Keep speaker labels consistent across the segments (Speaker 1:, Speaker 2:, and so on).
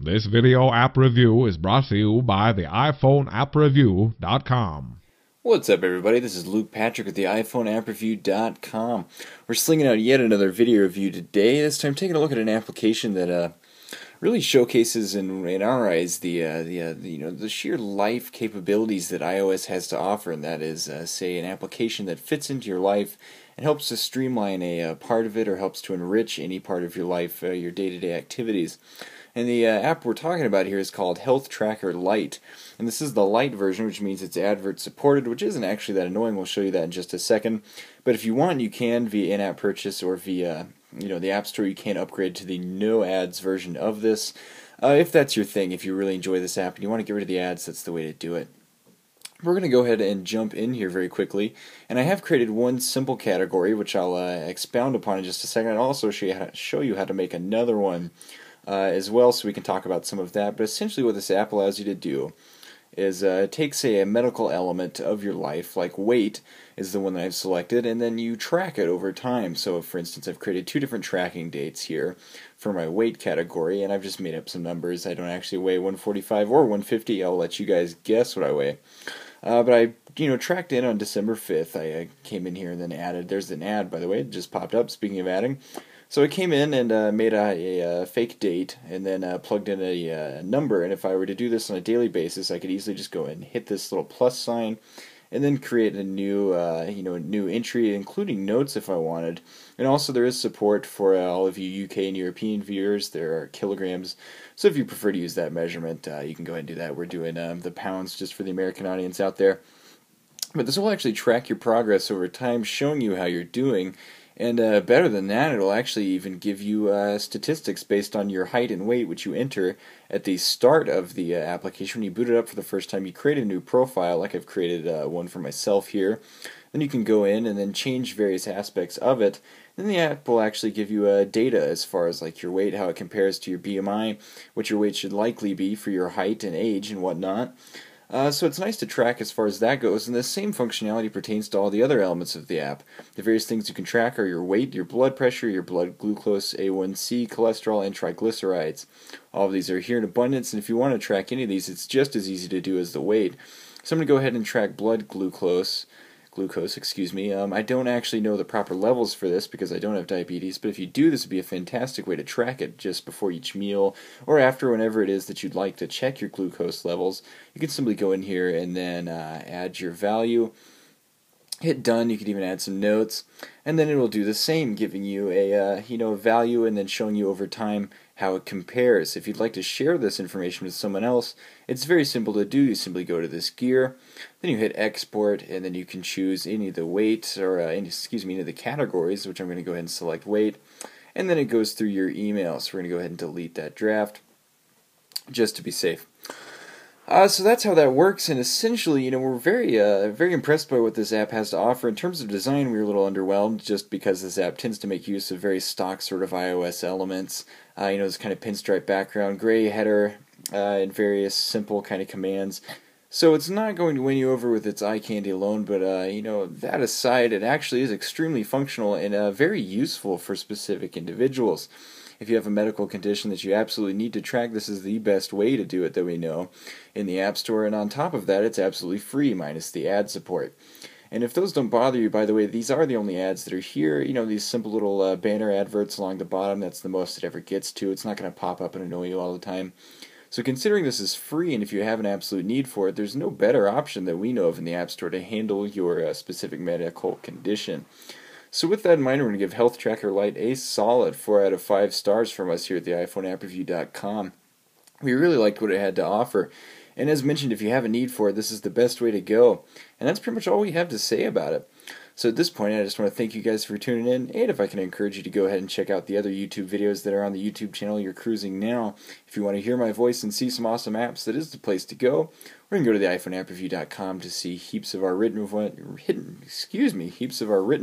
Speaker 1: This video app review is brought to you by the iPhone appreview.com.
Speaker 2: What's up, everybody? This is Luke Patrick with the iPhone appreview.com. We're slinging out yet another video review today. This time taking a look at an application that really showcases in our eyes the sheer life capabilities that iOS has to offer, and that is say an application that fits into your life and helps to streamline a part of it, or helps to enrich any part of your life, your day-to-day activities. And the app we're talking about here is called Health Tracker Lite, and this is the Lite version, which means it's advert supported, which isn't actually that annoying. We'll show you that in just a second. But if you want, you can via in-app purchase or via the App Store. You can upgrade to the no ads version of this. If that's your thing, if you really enjoy this app and you want to get rid of the ads, that's the way to do it. We're going to go ahead and jump in here very quickly, and I have created one simple category, which I'll expound upon in just a second. I'll also show you how to make another one as well, so we can talk about some of that. But essentially what this app allows you to do is take, say, a medical element of your life, like weight is the one that I've selected, and then you track it over time. So for instance, I've created two different tracking dates here for my weight category, and I've just made up some numbers. I don't actually weigh 145 or 150. I'll let you guys guess what I weigh. But I tracked in on December 5th. I came in here and then added. There's an ad, by the way, it just popped up, speaking of adding. So I came in and made a fake date, and then plugged in a number. And if I were to do this on a daily basis, I could easily just go and hit this little plus sign, and then create a new new entry, including notes if I wanted. And also there is support for all of you UK and European viewers. There are kilograms, so if you prefer to use that measurement, you can go ahead and do that. We're doing the pounds just for the American audience out there. But this will actually track your progress over time, showing you how you're doing. And better than that, it'll actually even give you statistics based on your height and weight, which you enter at the start of the application. When you boot it up for the first time, you create a new profile, like I've created one for myself here. Then you can go in and then change various aspects of it. Then the app will actually give you data as far as like your weight, how it compares to your BMI, what your weight should likely be for your height and age and whatnot. So it's nice to track as far as that goes, and the same functionality pertains to all the other elements of the app. The various things you can track are your weight, your blood pressure, your blood glucose, A1C, cholesterol, and triglycerides. All of these are here in abundance, and if you want to track any of these, it's just as easy to do as the weight. So I'm going to go ahead and track blood glucose, I don't actually know the proper levels for this because I don't have diabetes, but if you do, this would be a fantastic way to track it just before each meal or after, whenever it is that you'd like to check your glucose levels. You can simply go in here and then add your value, hit done. You could even add some notes, and then it will do the same, giving you a value and then showing you over time how it compares. If you'd like to share this information with someone else, it's very simple to do. You simply go to this gear, then you hit export, and then you can choose any of the weights, or any of the categories, which I'm going to go ahead and select weight, and then it goes through your email. So we're going to go ahead and delete that draft just to be safe. So that's how that works, and essentially, we're very impressed by what this app has to offer. In terms of design, we were a little underwhelmed, just because this app tends to make use of very stock sort of iOS elements. This kind of pinstripe background, gray header, and various simple kind of commands. So it's not going to win you over with its eye candy alone, but that aside, it actually is extremely functional and very useful for specific individuals. If you have a medical condition that you absolutely need to track, this is the best way to do it that we know in the App Store, and on top of that, it's absolutely free, minus the ad support. And if those don't bother you, by the way, these are the only ads that are here. These simple little banner adverts along the bottom, that's the most it ever gets to. It's not going to pop up and annoy you all the time. So considering this is free, and if you have an absolute need for it, there's no better option that we know of in the App Store to handle your specific medical condition. So with that in mind, we're going to give Health Tracker Lite a solid 4 out of 5 stars from us here at the iPhone appreview.com. We really liked what it had to offer, and as mentioned, if you have a need for it, this is the best way to go. And that's pretty much all we have to say about it. So at this point, I just want to thank you guys for tuning in, and if I can encourage you to go ahead and check out the other YouTube videos that are on the YouTube channel you're cruising now. If you want to hear my voice and see some awesome apps, that is the place to go. Or you can go to the iPhone appreview.com to see heaps of our written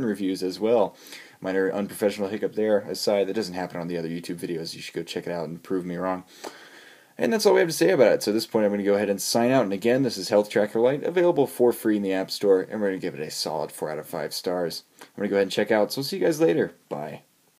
Speaker 2: reviews as well. Minor unprofessional hiccup there aside, that doesn't happen on the other YouTube videos. You should go check it out and prove me wrong. And that's all we have to say about it. So at this point, I'm going to go ahead and sign out. And again, this is Health Tracker Lite, available for free in the App Store, and we're going to give it a solid 4 out of 5 stars. I'm going to go ahead and check out, so we'll see you guys later. Bye.